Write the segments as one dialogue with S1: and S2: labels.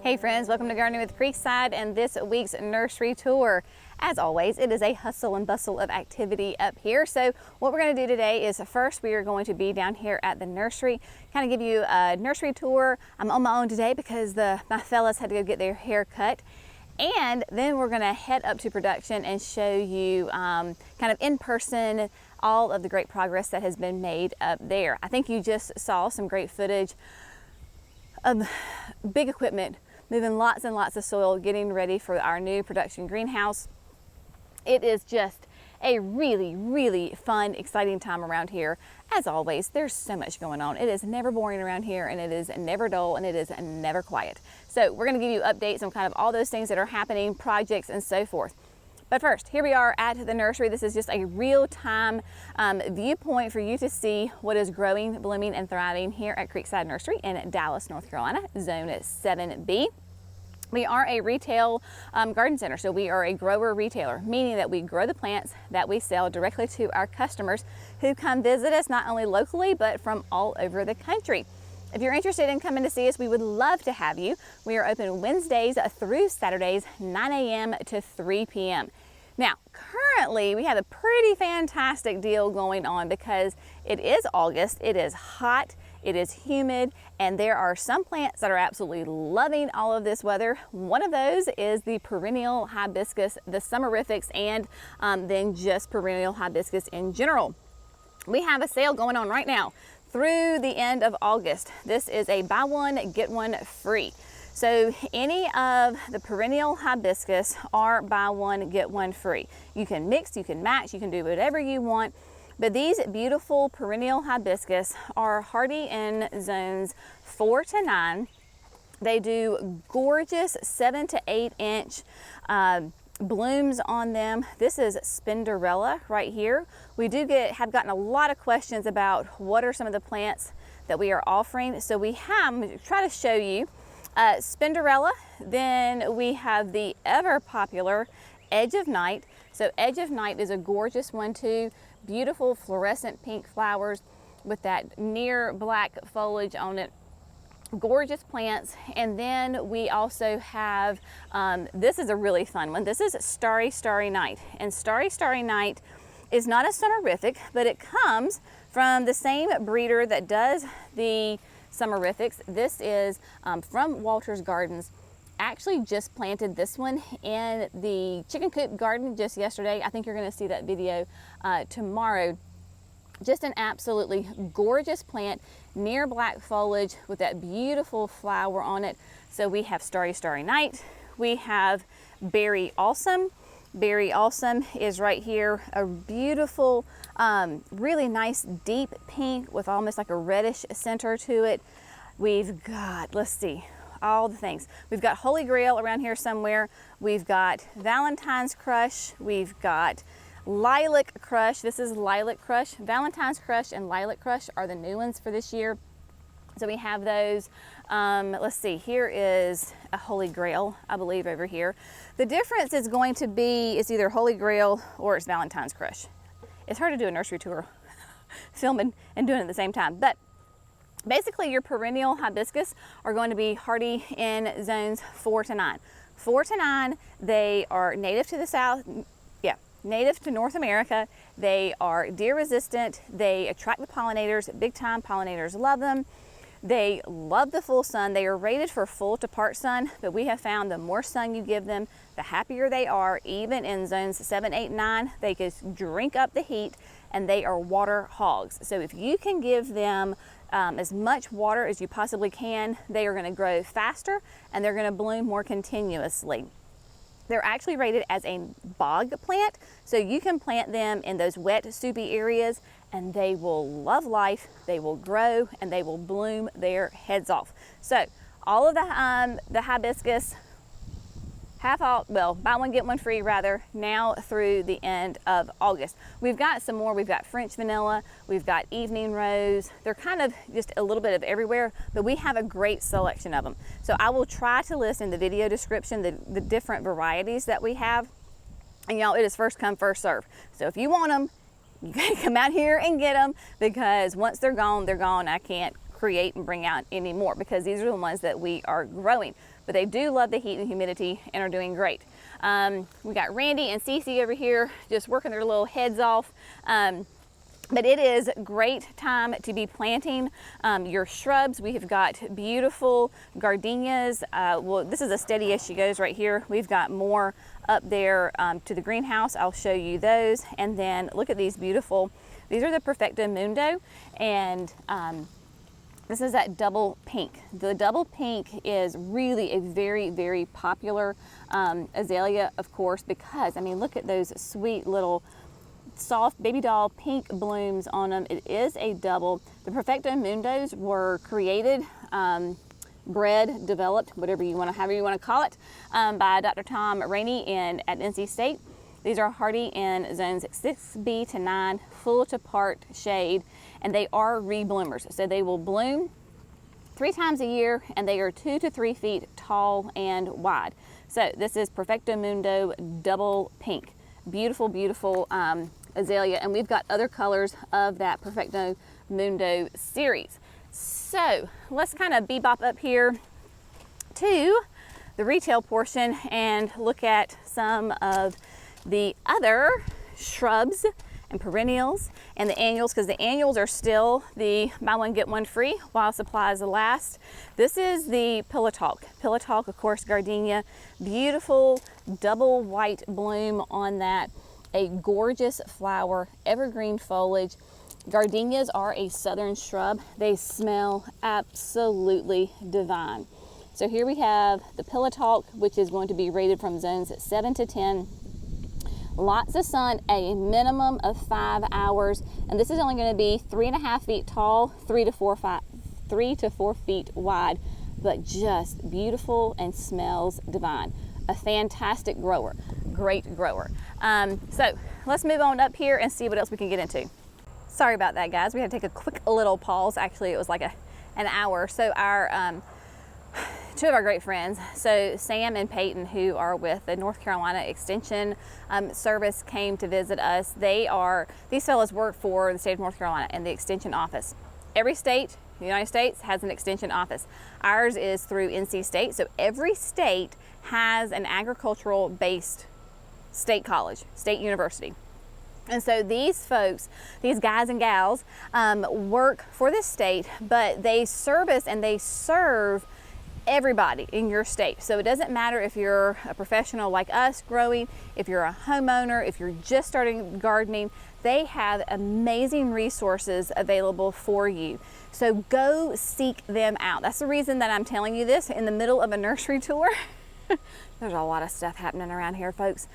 S1: Hey friends, welcome to Gardening with Creekside and this week's nursery tour. As always, it is a hustle and bustle of activity up here. So what we're going to do today is first we are going to be down here at the nursery, kind of give you a nursery tour. I'm on my own today because my fellas had to go get their hair cut. And then we're going to head up to production and show you kind of in person all of the great progress that has been made up there. I think you just saw some great footage of big equipment moving lots and lots of soil, getting ready for our new production greenhouse. It is just a really, really fun, exciting time around here. As always, there's so much going on. It is never boring around here, and it is never dull, and it is never quiet. So we're going to give you updates on kind of all those things that are happening, projects, and so forth. But first, here we are at the nursery. This is just a real-time viewpoint for you to see what is growing, blooming, and thriving here at Creekside Nursery in Dallas, North Carolina, Zone 7B. We are a retail garden center, so we are a grower retailer, meaning that we grow the plants that we sell directly to our customers who come visit us not only locally, but from all over the country. If you're interested in coming to see us, we would love to have you. We are open Wednesdays through Saturdays, 9 a.m. to 3 p.m. Now, currently we have a pretty fantastic deal going on because it is August, it is hot, it is humid, and there are some plants that are absolutely loving all of this weather. One of those is the perennial hibiscus, the Summerifics, and then just perennial hibiscus in general. We have a sale going on right now through the end of August. This is a buy one, get one free. So any of the perennial hibiscus are buy one, get one free. You can mix, you can match, you can do whatever you want. But these beautiful perennial hibiscus are hardy in zones 4 to 9. They do gorgeous 7 to 8 inch blooms on them. This is Spinderella right here. We have gotten a lot of questions about what are some of the plants that we are offering. So we have, I'm going to try to show you Spinderella. Then we have the ever popular Edge of Night. So Edge of Night is a gorgeous one too. Beautiful fluorescent pink flowers with that near black foliage on it. Gorgeous plants. And then we also have, this is a really fun one. This is Starry Night. And Starry Night is not a summerific, but it comes from the same breeder that does the Summerifics. This is from Walter's Gardens. Actually just planted this one in the chicken coop garden just yesterday. I think you're going to see that video tomorrow. Just an absolutely gorgeous plant, near black foliage with that beautiful flower on it. So we have Starry Night. We have Berry Awesome. Berry Awesome is right here, a beautiful, really nice deep pink with almost like a reddish center to it. We've got, let's see, all the things. We've got Holy Grail around here somewhere. We've got Valentine's Crush. We've got Lilac Crush. This is Lilac Crush. Valentine's Crush and Lilac Crush are the new ones for this year. So we have those. Let's see, here is a Holy Grail, I believe, over here. The difference is going to be, it's either Holy Grail or it's Valentine's Crush. It's hard to do a nursery tour, filming and doing it at the same time. But basically your perennial hibiscus are going to be hardy in zones 4 to 9. 4 to 9, they are native to the South, native to North America. They are deer resistant. They attract the pollinators, big time. Pollinators love them. They love the full sun. They are rated for full to part sun, but we have found the more sun you give them, the happier they are. Even in zones 7, 8, 9, they just drink up the heat, and they are water hogs. So if you can give them as much water as you possibly can, they are going to grow faster and they're going to bloom more continuously. They're actually rated as a bog plant, so you can plant them in those wet, soupy areas and they will love life, they will grow, and they will bloom their heads off. So all of the hibiscus, buy one, get one free rather, now through the end of August. We've got some more. We've got French vanilla, we've got evening rose. They're kind of just a little bit of everywhere, but we have a great selection of them. So I will try to list in the video description the different varieties that we have. And y'all, it is first come, first serve. So if you want them, you gotta come out here and get them, because once they're gone, they're gone. I can't create and bring out anymore, because these are the ones that we are growing. But they do love the heat and humidity and are doing great. We got Randy and Cece over here just working their little heads off. But it is great time to be planting your shrubs. We have got beautiful gardenias. Well, this is a steady as she goes right here. We've got more up there to the greenhouse. I'll show you those. And then look at these beautiful, these are the Perfecto Mundo. And this is that double pink. The double pink is really a very, very popular azalea, of course, because, I mean, look at those sweet little soft baby doll pink blooms on them. It is a double. The Perfecto Mundos were created, bred, developed, however you want to call it, by Dr. Tom Rainey at NC State. These are hardy in zones 6B to 9, full to part shade, and they are rebloomers. So they will bloom 3 times a year, and they are 2 to 3 feet tall and wide. So this is Perfecto Mundo double pink. Beautiful, beautiful azalea, and we've got other colors of that Perfecto Mundo series. So let's kind of bebop up here to the retail portion and look at some of the other shrubs and perennials and the annuals, because the annuals are still the buy one get one free while supplies last. This is the Pillow Talk. Pillow Talk, of course, gardenia, beautiful double white bloom on that, a gorgeous flower, evergreen foliage. Gardenias are a southern shrub. They smell absolutely divine. So here we have the Pillow Talk, which is going to be rated from zones 7 to 10. Lots of sun, a minimum of 5 hours, and this is only going to be 3.5 feet tall, 3 to 4 feet wide, but just beautiful and smells divine. A fantastic grower, great grower. So let's move on up here and see what else we can get into. Sorry about that, guys. We had to take a quick little pause. Actually, it was like an hour. So our two of our great friends, so Sam and Peyton, who are with the North Carolina Extension Service, came to visit us. These fellows work for the state of North Carolina and the Extension Office. Every state in the United States has an Extension Office. Ours is through NC State, so every state has an agricultural-based state college, state university. And so these folks, these guys and gals, work for the state, but they service and they serve everybody in your state. So it doesn't matter if you're a professional like us growing, if you're a homeowner, if you're just starting gardening, they have amazing resources available for you. So go seek them out. That's the reason that I'm telling you this in the middle of a nursery tour. There's a lot of stuff happening around here, folks,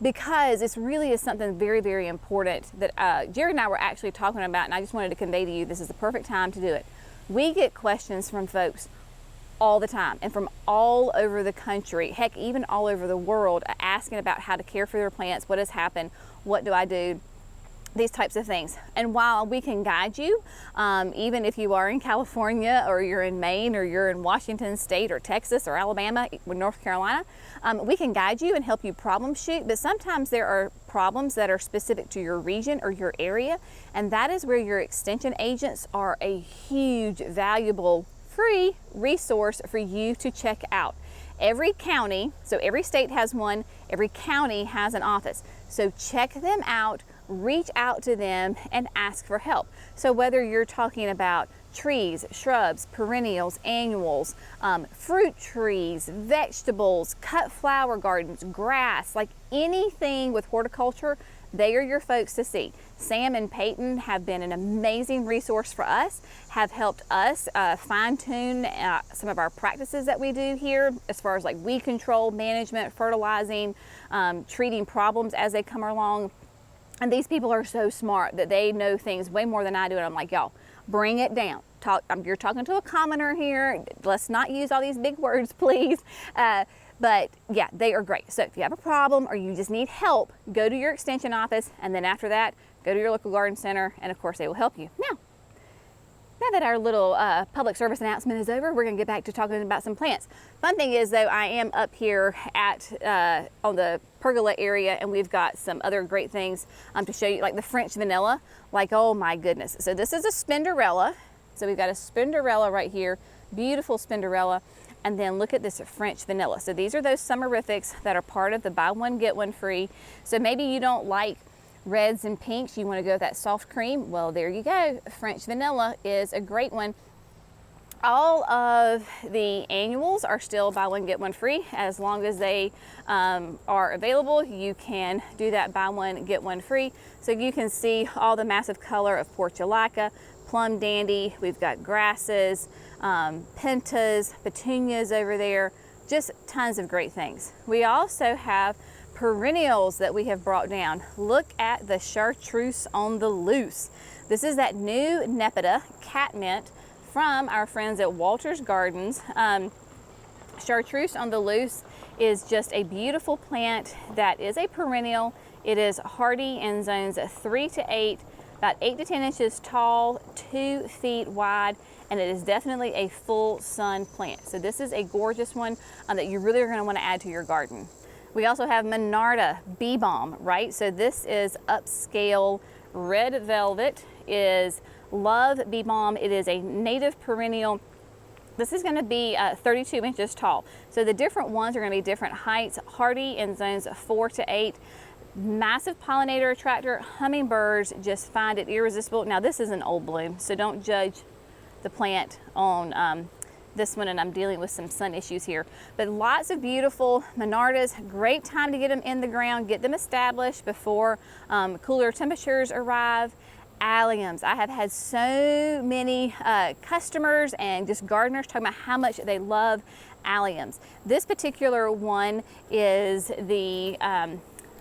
S1: because it really is something very, very important that Jerry and I were actually talking about, and I just wanted to convey to you, this is the perfect time to do it. We get questions from folks all the time and from all over the country, heck, even all over the world, asking about how to care for their plants, what has happened, what do I do, these types of things. And while we can guide you, even if you are in California or you're in Maine or you're in Washington State or Texas or Alabama or North Carolina, we can guide you and help you problem shoot, but sometimes there are problems that are specific to your region or your area, and that is where your extension agents are a huge, valuable, free resource for you to check out. Every county, so every state has one, every county has an office. So check them out, reach out to them and ask for help. So whether you're talking about trees, shrubs, perennials, annuals, fruit trees, vegetables, cut flower gardens, grass, like anything with horticulture, they are your folks to see. Sam and Peyton have been an amazing resource for us, have helped us fine-tune some of our practices that we do here as far as like weed control, management, fertilizing, treating problems as they come along. And these people are so smart that they know things way more than I do. And I'm like, y'all, bring it down. You're talking to a commoner here. Let's not use all these big words, please. But yeah, they are great. So if you have a problem or you just need help, go to your extension office, and then after that, go to your local garden center, and of course they will help you. Now that our little public service announcement is over, we're gonna get back to talking about some plants. Fun thing is though, I am up here at on the pergola area, and we've got some other great things to show you, like the French vanilla, like, oh my goodness. So this is a Spinderella. So we've got a Spinderella right here, beautiful Spinderella. And then look at this French vanilla. So these are those summerifics that are part of the buy one, get one free. So maybe you don't like reds and pinks, you want to go with that soft cream. Well, there you go. French vanilla is a great one. All of the annuals are still buy one, get one free. As long as they are available, you can do that buy one, get one free. So you can see all the massive color of portulaca, plum dandy, we've got grasses, pentas, petunias over there, just tons of great things. We also have perennials that we have brought down. Look at the chartreuse on the loose. This is that new Nepeta catmint from our friends at Walter's Gardens. Chartreuse on the loose is just a beautiful plant that is a perennial. It is hardy in zones 3 to 8, about 8 to 10 inches tall, 2 feet wide, and it is definitely a full sun plant. So this is a gorgeous one that you really are going to want to add to your garden. We also have Monarda Bee Balm, right? So this is upscale red velvet, is Love Bee Balm. It is a native perennial. This is going to be 32 inches tall. So the different ones are going to be different heights, hardy in zones 4 to 8. Massive pollinator attractor. Hummingbirds just find it irresistible. Now this is an old bloom, so don't judge the plant on this one, and I'm dealing with some sun issues here. But lots of beautiful Monardas. Great time to get them in the ground, get them established before cooler temperatures arrive. Alliums. I have had so many customers and just gardeners talking about how much they love alliums. This particular one is the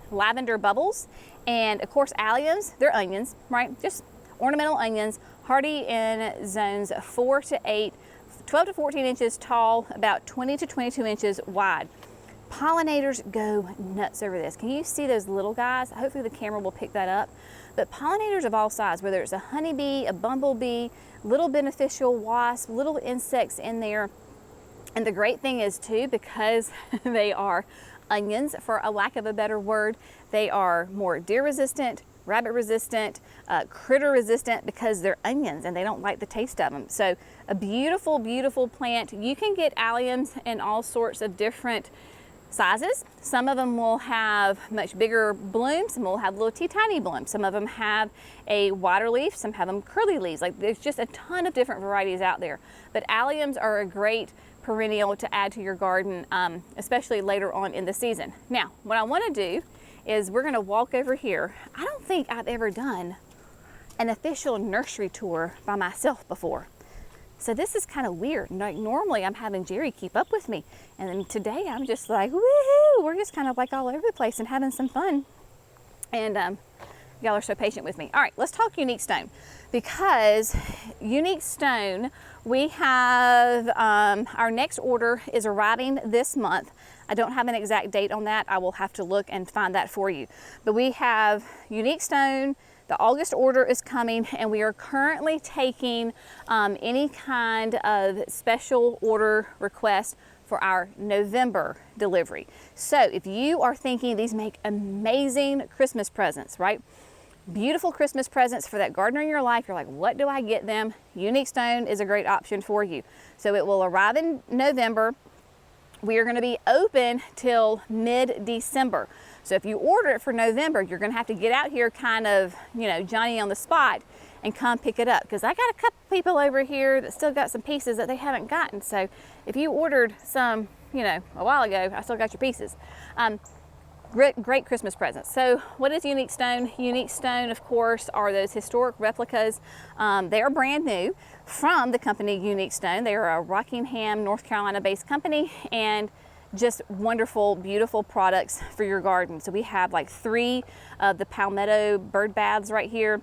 S1: lavender bubbles, and of course alliums, they're onions, right? Just ornamental onions, hardy in zones 4 to 8, 12 to 14 inches tall, about 20 to 22 inches wide. Pollinators go nuts over this. Can you see those little guys? Hopefully the camera will pick that up. But pollinators of all sizes, whether it's a honeybee, a bumblebee, little beneficial wasp, little insects in there. And the great thing is too, because they are onions, for a lack of a better word, they are more deer resistant, rabbit resistant, critter resistant, because they're onions and they don't like the taste of them. So a beautiful, beautiful plant. You can get alliums in all sorts of different sizes. Some of them will have much bigger blooms, some will have little tiny blooms. Some of them have a wider leaf, some have them curly leaves. Like, there's just a ton of different varieties out there. But alliums are a great perennial to add to your garden, especially later on in the season. Now, what I want to do is we're going to walk over here. I don't think I've ever done an official nursery tour by myself before. So this is kind of weird. Like, normally I'm having Jerry keep up with me, and then today I'm just like, woohoo! We're just kind of like all over the place and having some fun. And y'all are so patient with me. All right, let's talk unique stone, because unique stone, we have our next order is arriving this month. I don't have an exact date on that. I will have to look and find that for you. But we have unique stone. The August order is coming, and we are currently taking any kind of special order request for our November delivery. So if you are thinking these make amazing Christmas presents, right? Beautiful Christmas presents for that gardener in your life. You're like, what do I get them? Unique stone is a great option for you. So it will arrive in November. We are going to be open till mid-December. So if you order it for November, you're going to have to get out here kind of, you know, Johnny on the spot and come pick it up, because I got a couple people over here that still got some pieces that they haven't gotten. So if you ordered some, you know, a while ago, I still got your pieces. Great Christmas presents. So what is unique stone? Unique stone, of course, are those historic replicas. They are brand new from the company Unique Stone. They are a Rockingham, North Carolina based company, and just wonderful, beautiful products for your garden. So we have like 3 of the palmetto bird baths right here.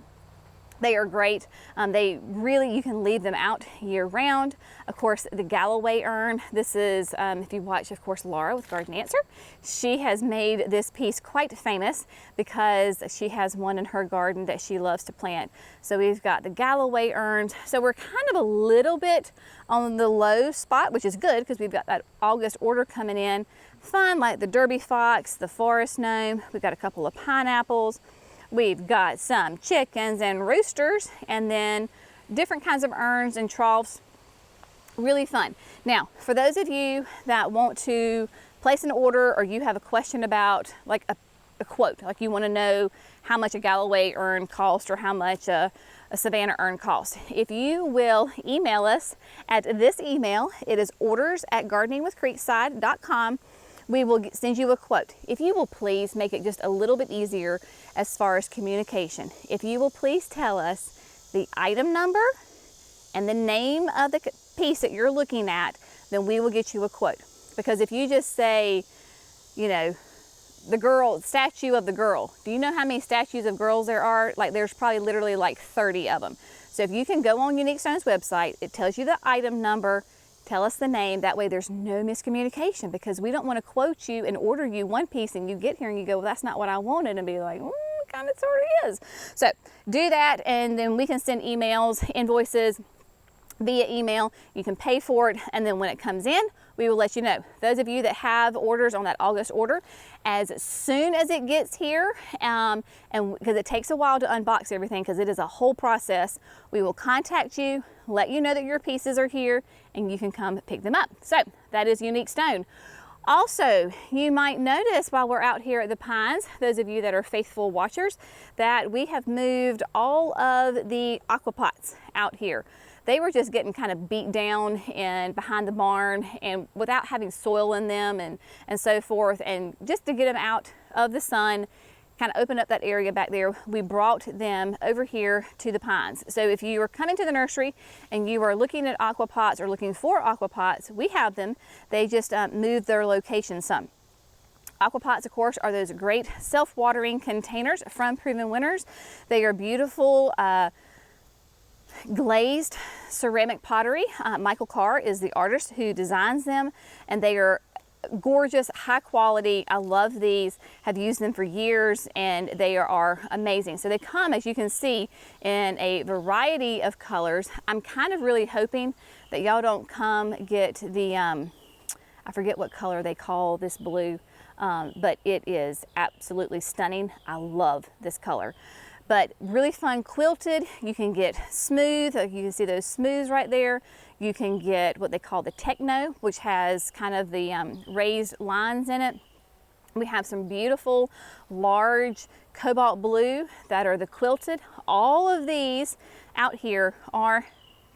S1: They are great. They really, you can leave them out year round. Of course, the Galloway urn. This is, if you watch, of course, Laura with Garden Answer, she has made this piece quite famous because she has one in her garden that she loves to plant. So we've got the Galloway urns. So we're kind of a little bit on the low spot, which is good because we've got that August order coming in. Fun, like the Derby Fox, the Forest Gnome. We've got a couple of pineapples. We've got some chickens and roosters, and then different kinds of urns and troughs. Really fun. Now, for those of you that want to place an order, or you have a question about like a quote, like you want to know how much a Galloway urn cost or how much a Savannah urn cost, if you will email us at this email, it is orders@gardeningwithcreekside.com. We will send you a quote. If you will please make it just a little bit easier as far as communication. If you will please tell us the item number and the name of the piece that you're looking at, then we will get you a quote. Because if you just say, you know, the girl, statue of the girl, do you know how many statues of girls there are? Like there's probably literally like 30 of them. So if you can go on Unique Stone's website, it tells you the item number, tell us the name, that way there's no miscommunication, because we don't want to quote you and order you one piece and you get here and you go, well, that's not what I wanted, and be like, kind of sort of is. So do that, and then we can send emails, invoices via email. You can pay for it, and then when it comes in, we will let you know. Those of you that have orders on that August order, as soon as it gets here, and because it takes a while to unbox everything, because it is a whole process, we will contact you, let you know that your pieces are here, and you can come pick them up. So that is Unique Stone. Also, you might notice while we're out here at the Pines, those of you that are faithful watchers, that we have moved all of the aqua pots out here. They were just getting kind of beat down and behind the barn, and without having soil in them and so forth, and just to get them out of the sun, kind of open up that area back there, we brought them over here to the Pines. So if you are coming to the nursery and you are looking at aqua pots or looking for aqua pots, we have them. They just moved their location some. Aqua pots, of course, are those great self-watering containers from Proven Winners. They are beautiful, glazed ceramic pottery. Michael Carr is the artist who designs them, and they are gorgeous, high quality. I love these, have used them for years, and they are amazing. So they come, as you can see, in a variety of colors. I'm kind of really hoping that y'all don't come get the, I forget what color they call this blue, but it is absolutely stunning. I love this color. But really fun quilted. You can get smooth, you can see those smooths right there. You can get what they call the techno, which has kind of the raised lines in it. We have some beautiful large cobalt blue that are the quilted. All of these out here are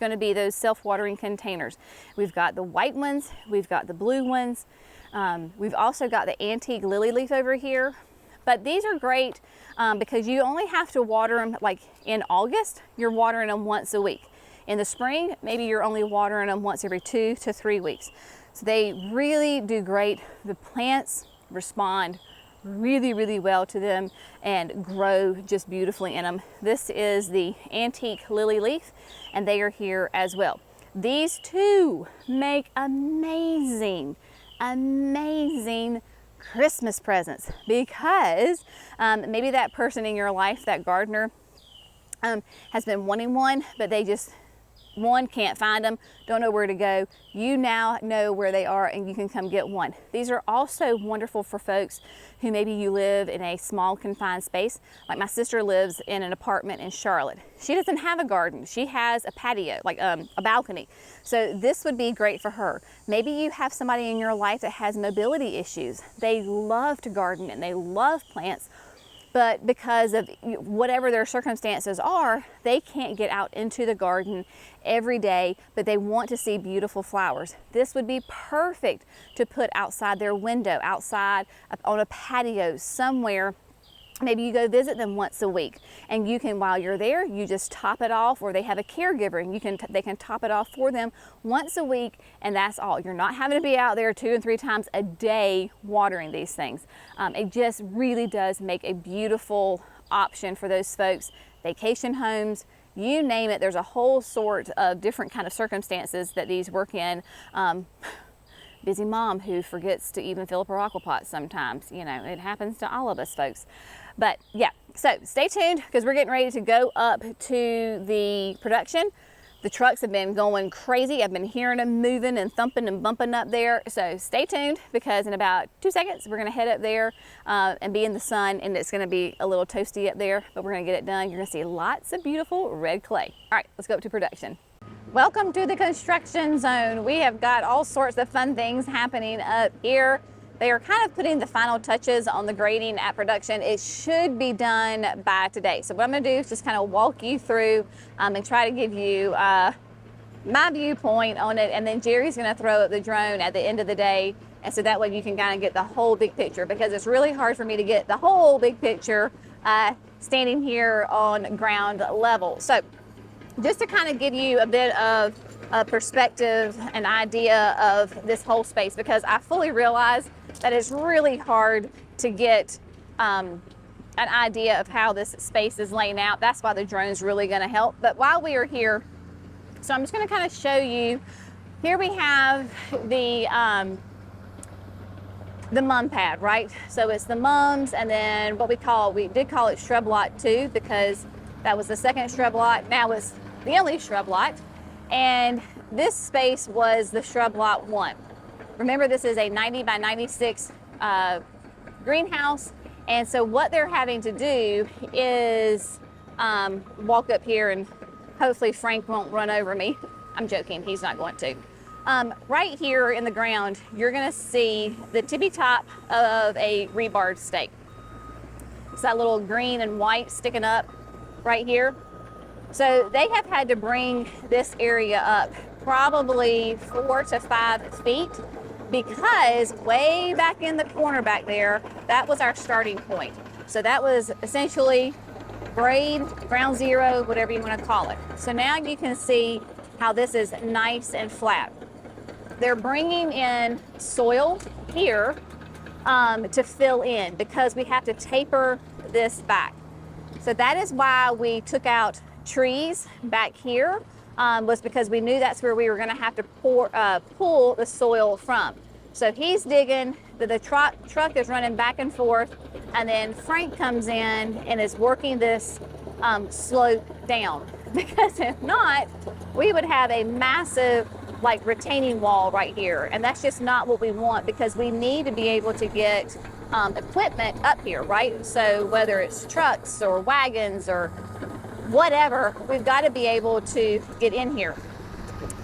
S1: going to be those self-watering containers. We've got the white ones, we've got the blue ones, we've also got the antique lily leaf over here. But these are great because you only have to water them, like in August, you're watering them once a week. In the spring, maybe you're only watering them once every 2 to 3 weeks. So they really do great. The plants respond really, really well to them and grow just beautifully in them. This is the antique lily leaf, and they are here as well. These two make amazing, amazing Christmas presents, because maybe that person in your life, that gardener, has been wanting one, but they just, one, can't find them, don't know where to go. You now know where they are, and you can come get one. These are also wonderful for folks who maybe you live in a small confined space. Like my sister lives in an apartment in Charlotte. She doesn't have a garden. She has a patio, like a balcony. So this would be great for her. Maybe you have somebody in your life that has mobility issues. They love to garden and they love plants, but because of whatever their circumstances are, they can't get out into the garden every day, but they want to see beautiful flowers. This would be perfect to put outside their window, outside on a patio somewhere. Maybe you go visit them once a week, and you can, while you're there, you just top it off, or they have a caregiver and they can top it off for them once a week, and that's all. You're not having to be out there 2 and 3 times a day watering these things. It just really does make a beautiful option for those folks. Vacation homes, you name it, there's a whole sort of different kind of circumstances that these work in. Busy mom who forgets to even fill up her aqua pot sometimes. You know, it happens to all of us folks. But yeah, so stay tuned, because we're getting ready to go up to the production The trucks have been going crazy. I've been hearing them moving and thumping and bumping up there. So stay tuned, because in about 2 seconds, we're gonna head up there and be in the sun, and it's gonna be a little toasty up there, but we're gonna get it done. You're gonna see lots of beautiful red clay. All right, let's go up to production. Welcome to the construction zone. We have got all sorts of fun things happening up here. They are kind of putting the final touches on the grading at production. It should be done by today. So what I'm gonna do is just kind of walk you through and try to give you my viewpoint on it. And then Jerry's gonna throw up the drone at the end of the day. And so that way you can kind of get the whole big picture, because it's really hard for me to get the whole big picture standing here on ground level. So just to kind of give you a bit of a perspective, an idea of this whole space, because I fully realize that it's really hard to get an idea of how this space is laying out. That's why the drone's really going to help. But while we are here, so I'm just going to kind of show you. Here we have the mum pad, right? So it's the mums, and then what we did call it shrub lot 2, because that was the second shrub lot. Now it's the only shrub lot, and this space was the shrub lot 1. Remember, this is a 90 by 96 greenhouse, and so what they're having to do is walk up here, and hopefully Frank won't run over me. I'm joking, he's not going to. Right here in the ground, you're gonna see the tippy top of a rebar stake. It's that little green and white sticking up right here. So they have had to bring this area up probably 4 to 5 feet, because way back in the corner back there, that was our starting point. So that was essentially grade, ground zero, whatever you want to call it. So now you can see how this is nice and flat. They're bringing in soil here to fill in, because we have to taper this back. So that is why we took out trees back here, was because we knew that's where we were going to have to pull the soil from. So he's digging, the truck is running back and forth, and then Frank comes in and is working this slope down, because if not, we would have a massive like retaining wall right here, and that's just not what we want, because we need to be able to get equipment up here, right? So whether it's trucks or wagons or whatever, we've got to be able to get in here.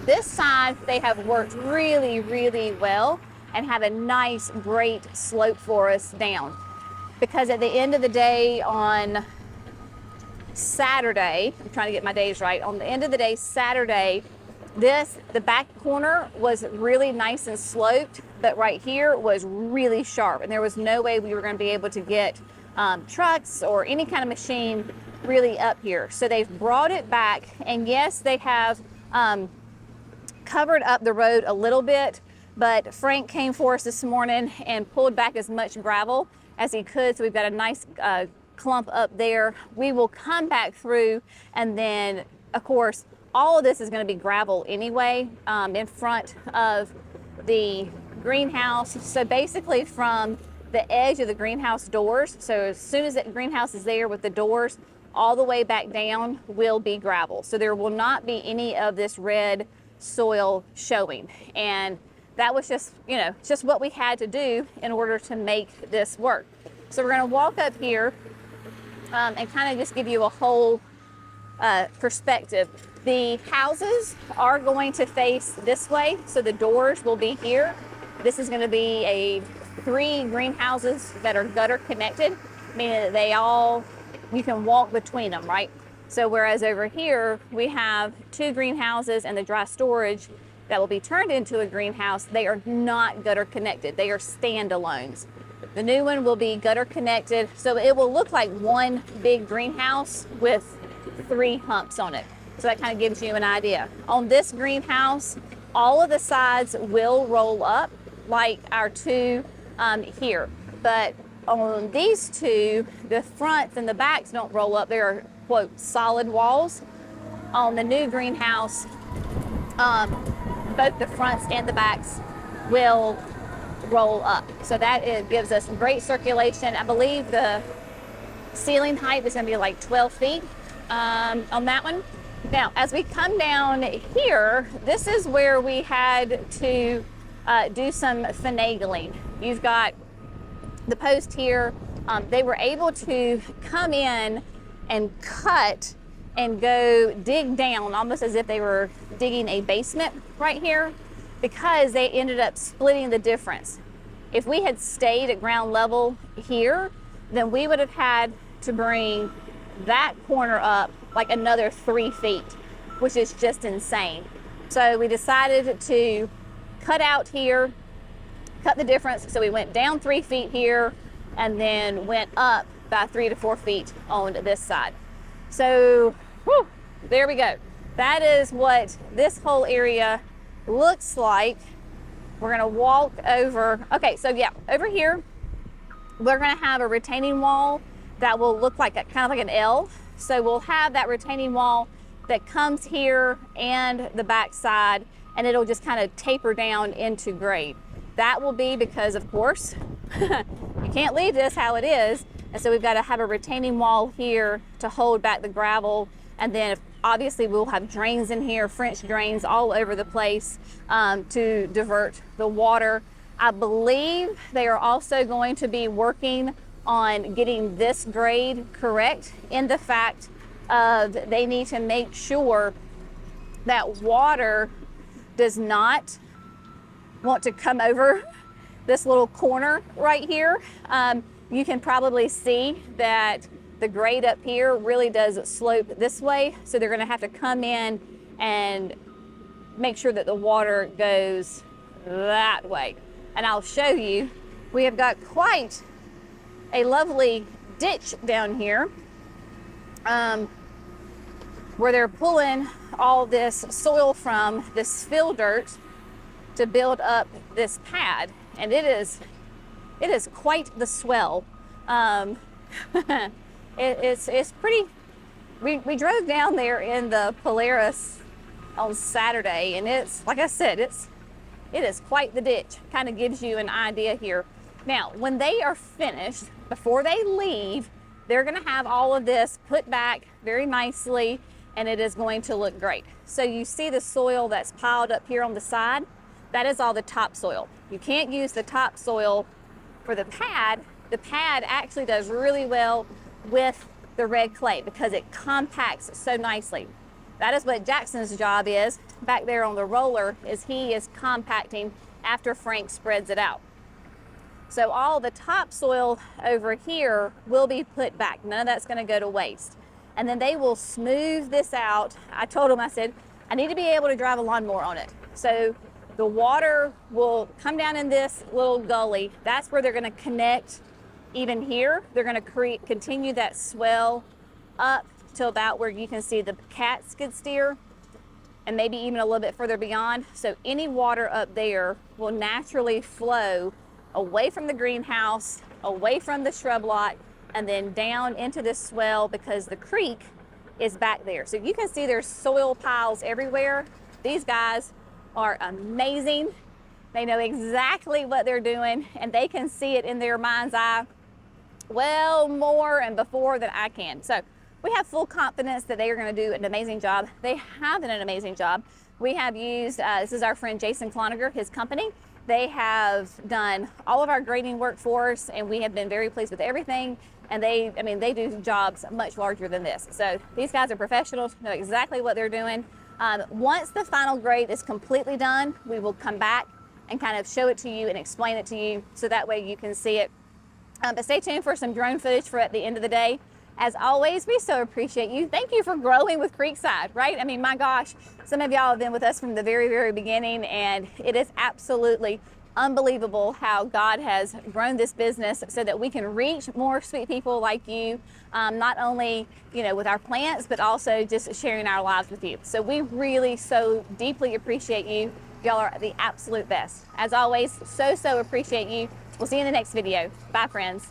S1: This side, they have worked really, really well and have a nice, great slope for us down. Because at the end of the day on Saturday, I'm trying to get my days right, on the end of the day, Saturday, the back corner was really nice and sloped, but right here was really sharp, and there was no way we were going to be able to get trucks or any kind of machine really up here. So they've brought it back, and yes, they have covered up the road a little bit, but Frank came for us this morning and pulled back as much gravel as he could, so we've got a nice clump up there. We will come back through, and then of course all of this is going to be gravel anyway in front of the greenhouse. So basically from the edge of the greenhouse doors, so as soon as that greenhouse is there with the doors, all the way back down will be gravel. So there will not be any of this red soil showing. And that was just, you know, just what we had to do in order to make this work. So we're gonna walk up here and kind of just give you a whole perspective. The houses are going to face this way, so the doors will be here. This is gonna be 3 greenhouses that are gutter connected, meaning that you can walk between them, right? So whereas over here, we have 2 greenhouses and the dry storage that will be turned into a greenhouse, they are not gutter connected. They are standalones. The new one will be gutter connected, so it will look like one big greenhouse with 3 humps on it. So that kind of gives you an idea. On this greenhouse, all of the sides will roll up like our 2 here. But on these 2, the fronts and the backs don't roll up. They're, quote, solid walls. On the new greenhouse, both the fronts and the backs will roll up. So that gives us great circulation. I believe the ceiling height is going to be like 12 feet on that one. Now, as we come down here, this is where we had to do some finagling. You've got the post here. They were able to come in and cut and go dig down almost as if they were digging a basement right here, because they ended up splitting the difference. If we had stayed at ground level here, then we would have had to bring that corner up like another 3 feet, which is just insane. So we decided to cut out here, cut the difference. So we went down 3 feet here and then went up by 3 to 4 feet on this side. So whew, there we go. That is what this whole area looks like. We're gonna walk over. Okay, so yeah, over here, we're gonna have a retaining wall that will look like kind of like an L. So we'll have that retaining wall that comes here and the back side, and it'll just kind of taper down into grade. That will be because, of course, you can't leave this how it is. And so we've got to have a retaining wall here to hold back the gravel. And then obviously we'll have drains in here, French drains all over the place to divert the water. I believe they are also going to be working on getting this grade correct, in the fact of they need to make sure that water does not want to come over this little corner right here. You can probably see that the grade up here really does slope this way. So they're gonna have to come in and make sure that the water goes that way. And I'll show you, we have got quite a lovely ditch down here where they're pulling all this soil from, this fill dirt, to build up this pad. And it is quite the swell. It's pretty. We drove down there in the Polaris on Saturday, and it's, like I said, it is quite the ditch. Kind of gives you an idea here. Now, when they are finished, before they leave, they're gonna have all of this put back very nicely, and it is going to look great. So you see the soil that's piled up here on the side? That is all the topsoil. You can't use the topsoil for the pad. The pad actually does really well with the red clay because it compacts so nicely. That is what Jackson's job is back there on the roller, is he is compacting after Frank spreads it out. So all the topsoil over here will be put back. None of that's gonna go to waste. And then they will smooth this out. I told them, I said, I need to be able to drive a lawnmower on it. So the water will come down in this little gully. That's where they're gonna connect. Even here, they're gonna continue that swell up to about where you can see the cat skid steer, and maybe even a little bit further beyond. So any water up there will naturally flow away from the greenhouse, away from the shrub lot, and then down into this swell, because the creek is back there. So you can see there's soil piles everywhere. These guys are amazing. They know exactly what they're doing, and they can see it in their mind's eye well more and before than I can. So we have full confidence that they are going to do an amazing job. They have done an amazing job. We have used, this is our friend Jason Cloniger, his company. They have done all of our grading work for us, and we have been very pleased with everything. And they do jobs much larger than this. So these guys are professionals, know exactly what they're doing. Once the final grade is completely done, we will come back and kind of show it to you and explain it to you, so that way you can see it. But stay tuned for some drone footage for at the end of the day. As always, we so appreciate you. Thank you for growing with Creekside, right? I mean, my gosh, some of y'all have been with us from the very, very beginning, and it is absolutely unbelievable how God has grown this business so that we can reach more sweet people like you, not only, with our plants, but also just sharing our lives with you. So we really so deeply appreciate you. Y'all are the absolute best. As always, so appreciate you. We'll see you in the next video. Bye, friends.